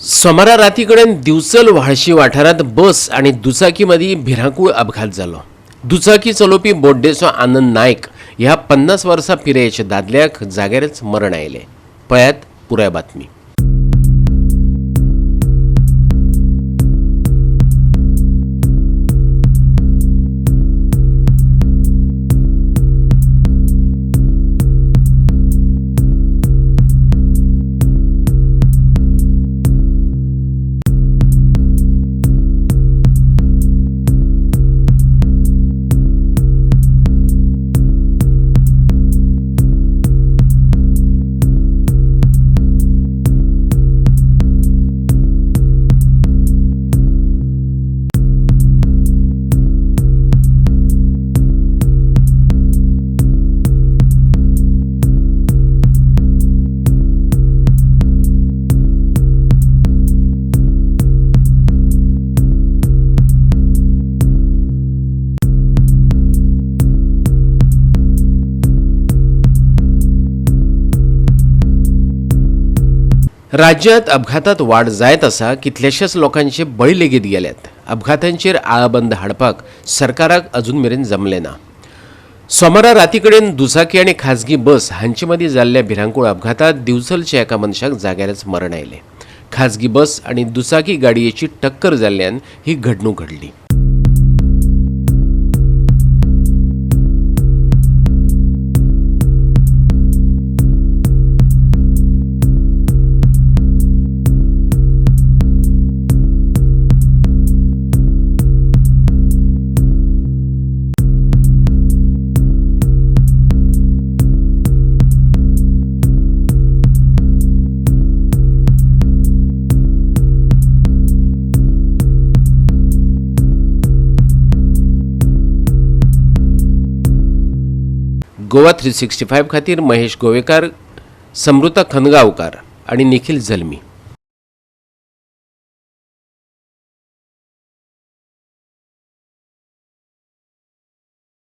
सोमारा रातीकडेन दिवचल व्हाळशी वाठारात बस आणि दुचाकी मदी भिरांकूळ अपघात जालो। दुचाकी चलोवपी बोड्डेचो आनंद नायक ह्या 50 वर्सां पिरायेच्या दादल्याक जाग्यारच मरण आयले। पळयात पुराय बातमी। राज्यात अपघातात वाढ जायत आसा। कितलेशेच लोकांचे बळी लेगीत गेल्यात। अपघातांचेर आळाबंद हाडपाक सरकाराक अजून मेरेन जमले ना। सोमारा रातीकडेन दुचाकी आणि खाजगी बस हांचे मदीं जाल्ल्या भिरांकूळ अपघातात दिवचलच्या एका मनशाक जाग्यारच मरण आयले। खाजगी बस आणि दुचाकी गाडयेची टक्कर जाल्ल्यान ही घडणूक घडली। गोवा 365 खातीर महेश गोवेकार, समृता खनगांवकार आणि निखिल जल्मी।